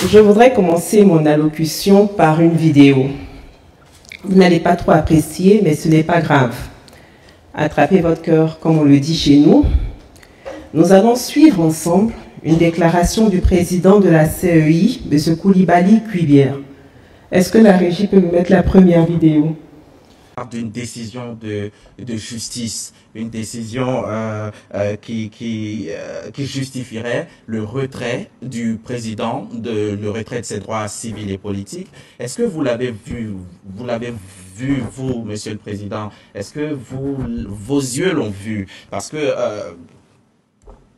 Je voudrais commencer mon allocution par une vidéo. Vous n'allez pas trop apprécier, mais ce n'est pas grave. Attrapez votre cœur, comme on le dit chez nous. Nous allons suivre ensemble une déclaration du président de la CEI, M. Coulibaly Cuibière. Est-ce que la régie peut nous mettre la première vidéo? D'une décision de justice, une décision qui justifierait le retrait du président, le retrait de ses droits civils et politiques. Est-ce que vous l'avez vu, vous, Monsieur le Président? Est-ce que vos yeux l'ont vu? Parce que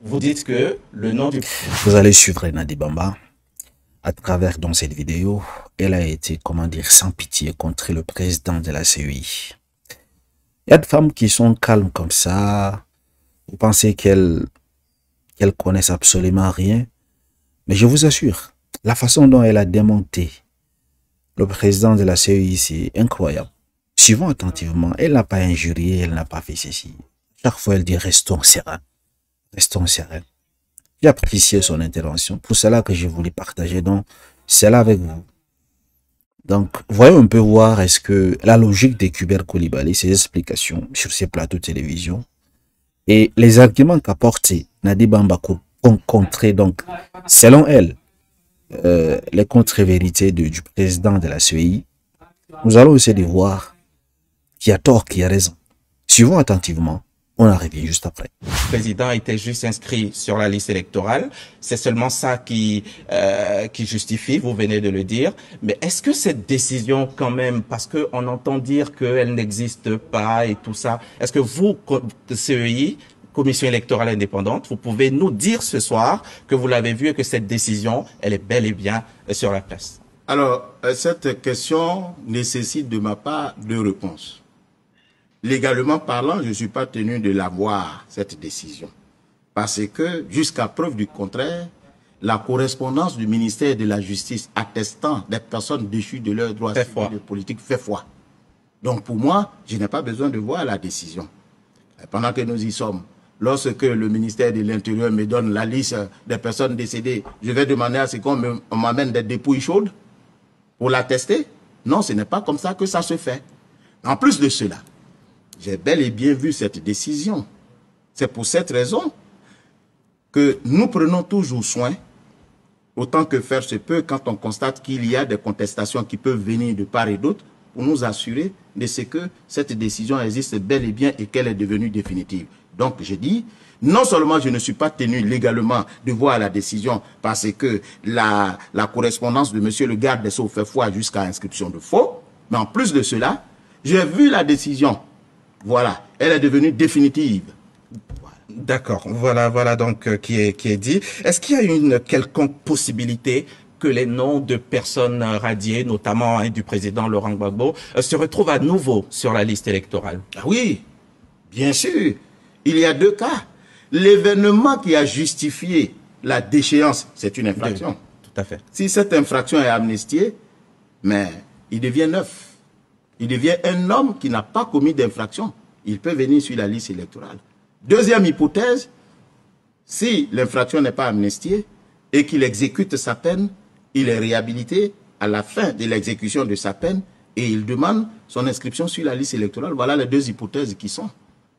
vous dites que le nom du... Vous allez suivre Nadi Bamba. À travers dans cette vidéo, elle a été, comment dire, sans pitié contre le président de la CEI. Il y a des femmes qui sont calmes comme ça. Vous pensez qu'elles connaissent absolument rien. Mais je vous assure, la façon dont elle a démonté le président de la CEI, c'est incroyable. Suivons attentivement, elle n'a pas injurié, elle n'a pas fait ceci. Chaque fois, elle dit restons sereins. Restons sereins. J'ai apprécié son intervention. Pour cela que je voulais partager donc cela avec vous. Donc, voyons un peu voir est-ce que la logique de Hubert Coulibaly, ses explications sur ses plateaux de télévision et les arguments qu'apporte Nadi Bamba pour contrer donc, selon elle, les contre-vérités du président de la CEI. Nous allons essayer de voir qui a tort, qui a raison. Suivons attentivement. On en revient juste après. Le président était juste inscrit sur la liste électorale. C'est seulement ça qui justifie, vous venez de le dire. Mais est-ce que cette décision quand même, parce qu'on entend dire qu'elle n'existe pas et tout ça, est-ce que vous, CEI, Commission électorale indépendante, vous pouvez nous dire ce soir que vous l'avez vu et que cette décision, elle est bel et bien sur la presse? Alors, cette question nécessite de ma part deux réponses. Légalement parlant, je ne suis pas tenu de l'avoir, cette décision. Parce que, jusqu'à preuve du contraire, la correspondance du ministère de la Justice attestant des personnes déchues de leurs droits civils et politiques fait foi. Donc pour moi, je n'ai pas besoin de voir la décision. Et pendant que nous y sommes, lorsque le ministère de l'Intérieur me donne la liste des personnes décédées, je vais demander à ce qu'on m'amène des dépouilles chaudes pour l'attester? Non, ce n'est pas comme ça que ça se fait. En plus de cela, j'ai bel et bien vu cette décision. C'est pour cette raison que nous prenons toujours soin, autant que faire se peut, quand on constate qu'il y a des contestations qui peuvent venir de part et d'autre, pour nous assurer de ce que cette décision existe bel et bien et qu'elle est devenue définitive. Donc je dis, non seulement je ne suis pas tenu légalement de voir la décision parce que la correspondance de monsieur le garde des Sceaux fait foi jusqu'à inscription de faux, mais en plus de cela, j'ai vu la décision. Voilà, elle est devenue définitive. D'accord, voilà donc qui est dit. Est-ce qu'il y a une quelconque possibilité que les noms de personnes radiées, notamment du président Laurent Gbagbo, se retrouvent à nouveau sur la liste électorale? Ah oui, bien sûr. Il y a deux cas. L'événement qui a justifié la déchéance, c'est une infraction. Tout à fait. Si cette infraction est amnistiée, mais il devient neuf. Il devient un homme qui n'a pas commis d'infraction. Il peut venir sur la liste électorale. Deuxième hypothèse, si l'infraction n'est pas amnistiée et qu'il exécute sa peine, il est réhabilité à la fin de l'exécution de sa peine et il demande son inscription sur la liste électorale. Voilà les deux hypothèses qui sont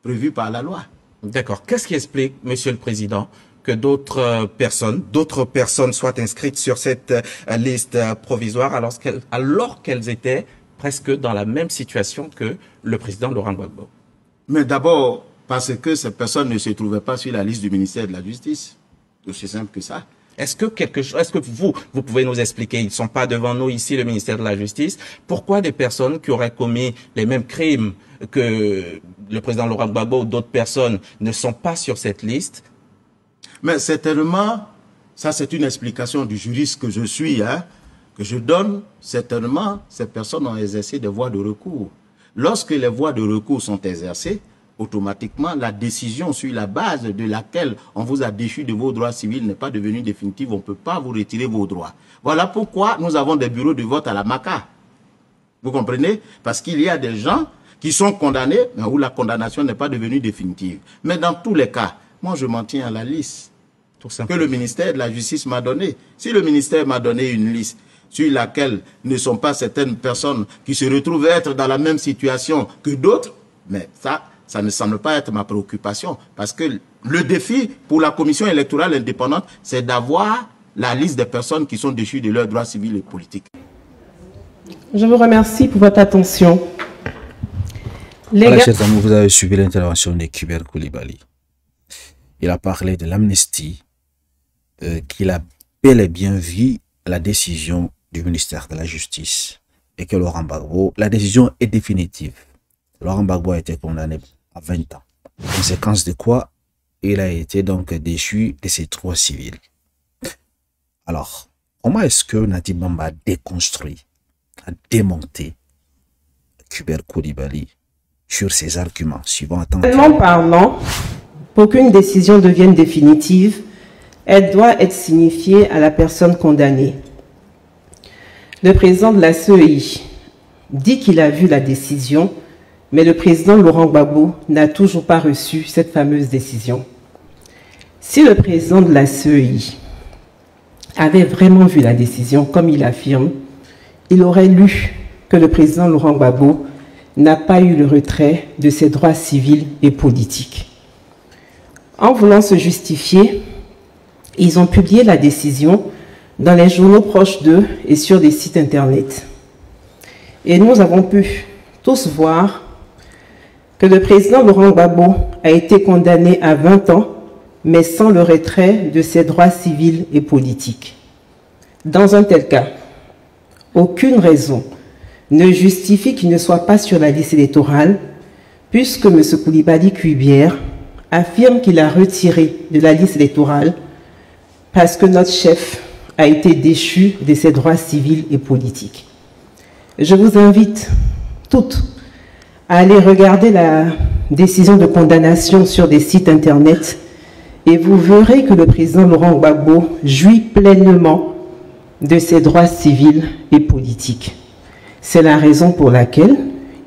prévues par la loi. D'accord. Qu'est-ce qui explique, Monsieur le Président, que d'autres personnes soient inscrites sur cette liste provisoire alors qu'elles étaient presque dans la même situation que le président Laurent Gbagbo? Mais d'abord, parce que ces personnes ne se trouvaient pas sur la liste du ministère de la Justice. Aussi simple que ça. Est-ce que vous pouvez nous expliquer, ils ne sont pas devant nous ici, le ministère de la Justice, pourquoi des personnes qui auraient commis les mêmes crimes que le président Laurent Gbagbo ou d'autres personnes ne sont pas sur cette liste? Mais certainement, ça c'est une explication du juriste que je suis, que je donne. Certainement, ces personnes ont exercé des voies de recours. Lorsque les voies de recours sont exercées, automatiquement, la décision sur la base de laquelle on vous a déchu de vos droits civils n'est pas devenue définitive. On ne peut pas vous retirer vos droits. Voilà pourquoi nous avons des bureaux de vote à la MACA. Vous comprenez? Parce qu'il y a des gens qui sont condamnés, mais où la condamnation n'est pas devenue définitive. Mais dans tous les cas, moi je m'en tiens à la liste. que le ministère de la Justice m'a donné. Si le ministère m'a donné une liste sur laquelle ne sont pas certaines personnes qui se retrouvent être dans la même situation que d'autres, mais ça ne semble pas être ma préoccupation. Parce que le défi pour la commission électorale indépendante, c'est d'avoir la liste des personnes qui sont déchues de leurs droits civils et politiques. Je vous remercie pour votre attention. Voilà, chers amis, vous avez suivi l'intervention de Kuber Coulibaly. Il a parlé de l'amnistie, qu'il a bel et bien vu la décision du ministère de la Justice et que Laurent Gbagbo, la décision est définitive. Laurent Gbagbo a été condamné à 20 ans. Conséquence de quoi il a été donc déchu de ses droits civils. Alors, comment est-ce que Nadi Bamba a déconstruit, a démonté Kuber Coulibaly sur ses arguments suivant En parlant, pour qu'une décision devienne définitive, elle doit être signifiée à la personne condamnée. Le président de la CEI dit qu'il a vu la décision, mais le président Laurent Gbagbo n'a toujours pas reçu cette fameuse décision. Si le président de la CEI avait vraiment vu la décision, comme il affirme, il aurait lu que le président Laurent Gbagbo n'a pas eu le retrait de ses droits civils et politiques. En voulant se justifier, ils ont publié la décision dans les journaux proches d'eux et sur des sites internet. Et nous avons pu tous voir que le président Laurent Gbagbo a été condamné à 20 ans, mais sans le retrait de ses droits civils et politiques. Dans un tel cas, aucune raison ne justifie qu'il ne soit pas sur la liste électorale, puisque M. Coulibaly Kuibière affirme qu'il a retiré de la liste électorale parce que notre chef a été déchu de ses droits civils et politiques. Je vous invite toutes à aller regarder la décision de condamnation sur des sites internet et vous verrez que le président Laurent Gbagbo jouit pleinement de ses droits civils et politiques. C'est la raison pour laquelle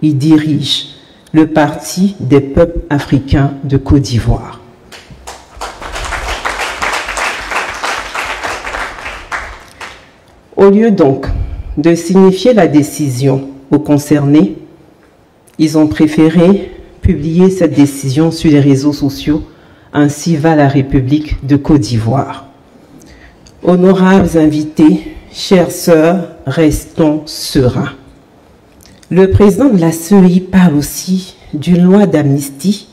il dirige le Parti des peuples africains de Côte d'Ivoire. Au lieu donc de signifier la décision aux concernés, ils ont préféré publier cette décision sur les réseaux sociaux. Ainsi va la République de Côte d'Ivoire. Honorables invités, chères sœurs, restons sereins. Le président de la CEI parle aussi d'une loi d'amnistie,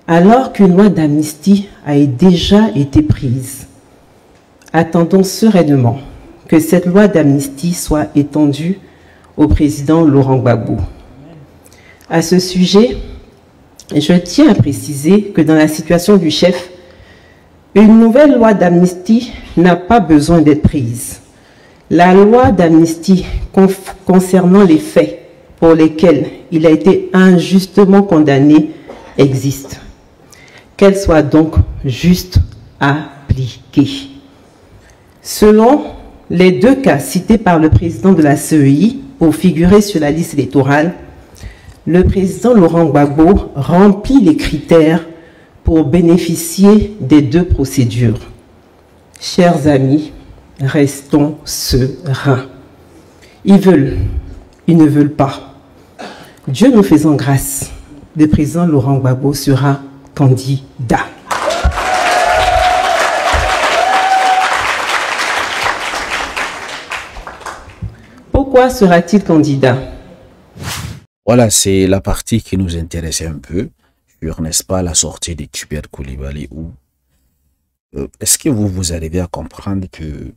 alors qu'une loi d'amnistie a déjà été prise. Attendons sereinement que cette loi d'amnistie soit étendue au président Laurent Gbagbo. À ce sujet, je tiens à préciser que dans la situation du chef, une nouvelle loi d'amnistie n'a pas besoin d'être prise. La loi d'amnistie concernant les faits pour lesquels il a été injustement condamné existe. Qu'elle soit donc juste appliquée. Selon les deux cas cités par le président de la CEI pour figurer sur la liste électorale, le président Laurent Gbagbo remplit les critères pour bénéficier des deux procédures. Chers amis, restons sereins. Ils veulent, ils ne veulent pas. Dieu nous faisant grâce, le président Laurent Gbagbo sera candidat. Pourquoi sera-t-il candidat? Voilà, c'est la partie qui nous intéressait un peu, sur, n'est-ce pas, la sortie de Kuber Coulibaly. Est-ce que vous arrivez à comprendre que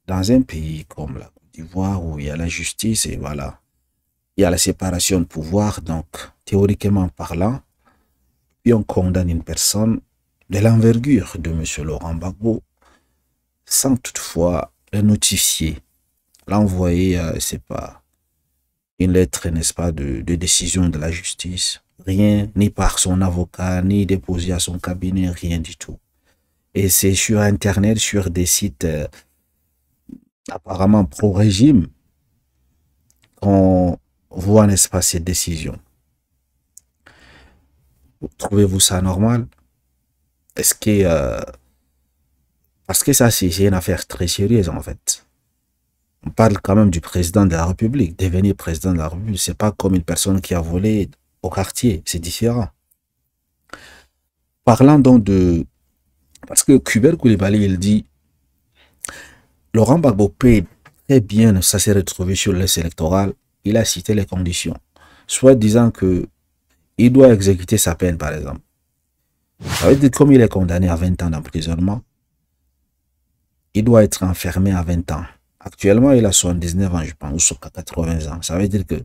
dans un pays comme la Côte d'Ivoire, où il y a la justice et voilà, il y a la séparation de pouvoir, donc théoriquement parlant, puis on condamne une personne de l'envergure de M. Laurent Gbagbo sans toutefois le notifier, l'envoyer, c'est pas une lettre, n'est-ce pas, de décision de la justice, rien, ni par son avocat, ni déposé à son cabinet, rien du tout. Et c'est sur Internet, sur des sites apparemment pro-régime, qu'on voit, n'est-ce pas, ces décisions. Trouvez-vous ça normal? Est-ce que Parce que ça, c'est une affaire très sérieuse, en fait. On parle quand même du président de la République. Devenir président de la République, c'est pas comme une personne qui a volé au quartier. C'est différent. Parlant donc de... Parce que Kubert Koulibaly, il dit Laurent Gbagbo peut très bien, ça s'est retrouvé sur la liste électorale. Il a cité les conditions. Soit disant que il doit exécuter sa peine, par exemple. Ça veut dire comme il est condamné à 20 ans d'emprisonnement, il doit être enfermé à 20 ans. Actuellement, il a 79 ans, je pense, ou 80 ans. Ça veut dire que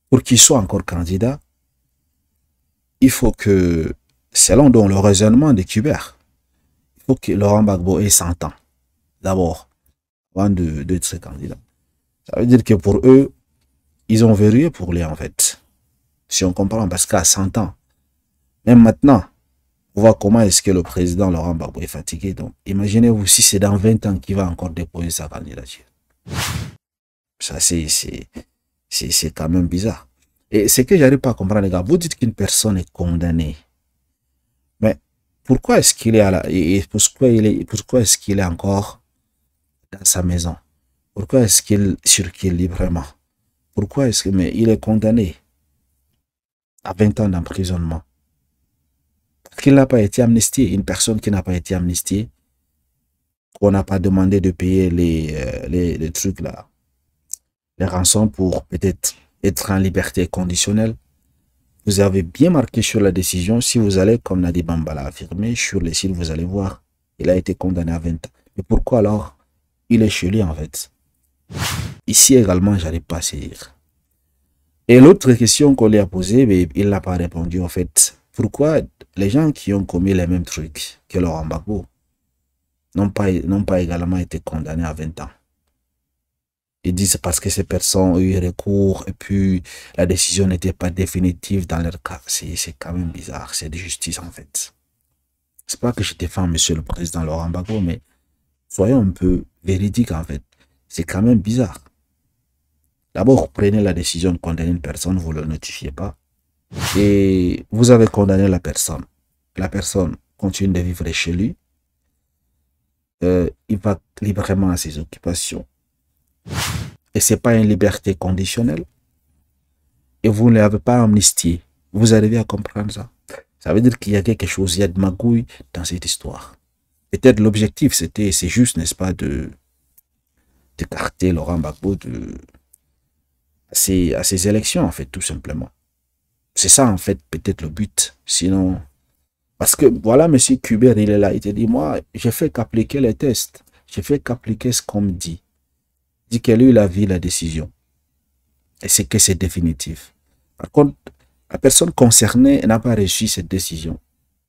pour qu'il soit encore candidat, il faut que, selon donc le raisonnement de Kubert, il faut que Laurent Gbagbo ait 100 ans, d'abord, avant d'être candidat. Ça veut dire que pour eux, ils ont verrouillé pour lui, en fait. Si on comprend, parce qu'à 100 ans, même maintenant, on voit comment est-ce que le président Laurent Gbagbo est fatigué. Donc, imaginez-vous si c'est dans 20 ans qu'il va encore déposer sa candidature. Ça, c'est quand même bizarre. Et ce que j'arrive pas à comprendre, les gars, vous dites qu'une personne est condamnée. Mais pourquoi est-ce qu'il est à la... Et pourquoi est-ce qu'il est encore dans sa maison? Pourquoi est-ce qu'il circule librement? Pourquoi est-ce que... Mais il est condamné à 20 ans d'emprisonnement. Parce qu'il n'a pas été amnistié. Une personne qui n'a pas été amnistiée, qu'on n'a pas demandé de payer les trucs là, les rançons pour peut-être être en liberté conditionnelle. Vous avez bien marqué sur la décision. Si vous allez, comme Nadi Bamba l'a affirmé, sur les sites, vous allez voir, il a été condamné à 20 ans. Mais pourquoi alors il est chez lui en fait? Ici également, j'arrive pas à saisir. Et l'autre question qu'on lui a posée, mais il n'a pas répondu en fait. Pourquoi les gens qui ont commis les mêmes trucs que Laurent Gbagbo n'ont pas également été condamnés à 20 ans? Ils disent parce que ces personnes ont eu recours et puis la décision n'était pas définitive dans leur cas. C'est quand même bizarre, c'est de justice en fait. C'est pas que je défends monsieur le président Laurent Gbagbo, mais soyons un peu véridiques en fait. C'est quand même bizarre. D'abord, vous prenez la décision de condamner une personne, vous ne le notifiez pas. Et vous avez condamné la personne. La personne continue de vivre chez lui. Il va librement à ses occupations. Et ce n'est pas une liberté conditionnelle. Et vous ne l'avez pas amnistié. Vous arrivez à comprendre ça? Ça veut dire qu'il y a quelque chose, il y a de magouille dans cette histoire. Peut-être l'objectif, c'est juste, n'est-ce pas, d'écarter Laurent Gbagbo à ces élections, en fait, tout simplement. C'est ça, en fait, peut-être le but. Sinon, parce que, voilà, M. Kubert, il est là, il te dit, moi, j'ai fait qu'appliquer les tests. J'ai fait qu'appliquer ce qu'on me dit. Il dit que lui, il a vu la décision. Et c'est que c'est définitif. Par contre, la personne concernée n'a pas reçu cette décision,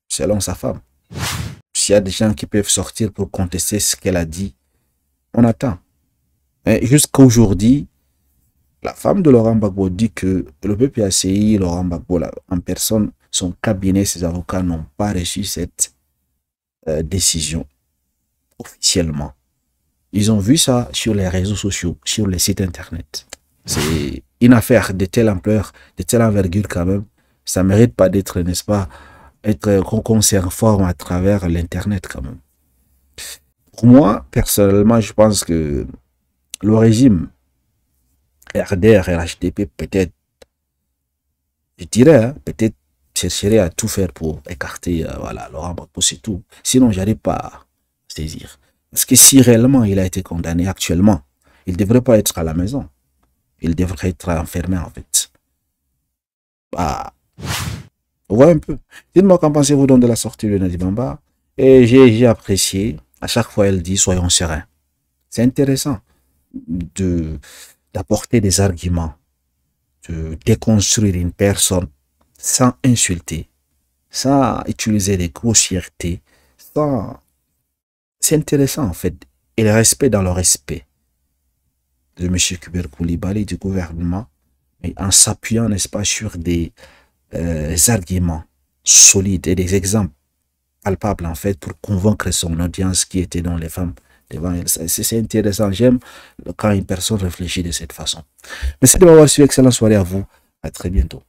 selon sa femme. S'il y a des gens qui peuvent sortir pour contester ce qu'elle a dit, on attend. Mais jusqu'à aujourd'hui, la femme de Laurent Gbagbo dit que le PPACI, Laurent Gbagbo, en personne, son cabinet, ses avocats n'ont pas reçu cette décision officiellement. Ils ont vu ça sur les réseaux sociaux, sur les sites internet. C'est une affaire de telle ampleur, de telle envergure quand même. Ça ne mérite pas d'être, n'est-ce pas, qu'on s'informe à travers l'internet quand même. Pour moi, personnellement, je pense que le régime RDR, RHDP, peut-être, je dirais, hein, peut-être chercherait à tout faire pour écarter voilà, Laurent Gbagbo, c'est tout. Sinon, j'arrive pas à saisir. Parce que si réellement il a été condamné actuellement, il ne devrait pas être à la maison. Il devrait être enfermé en fait. Bah, on voit un peu. Dites-moi qu'en pensez-vous donc de la sortie de Nadi Bamba. Et j'ai apprécié, à chaque fois elle dit soyons sereins. C'est intéressant d'apporter des arguments, de déconstruire une personne sans insulter, sans utiliser des grossièretés, sans... C'est intéressant en fait. Et le respect dans le respect de M. Kubert Koulibaly, du gouvernement, mais en s'appuyant, n'est-ce pas, sur des arguments solides et des exemples palpables en fait pour convaincre son audience qui était dans les femmes devant elle. C'est intéressant. J'aime quand une personne réfléchit de cette façon. Merci de m'avoir suivi. Excellente soirée à vous. À très bientôt.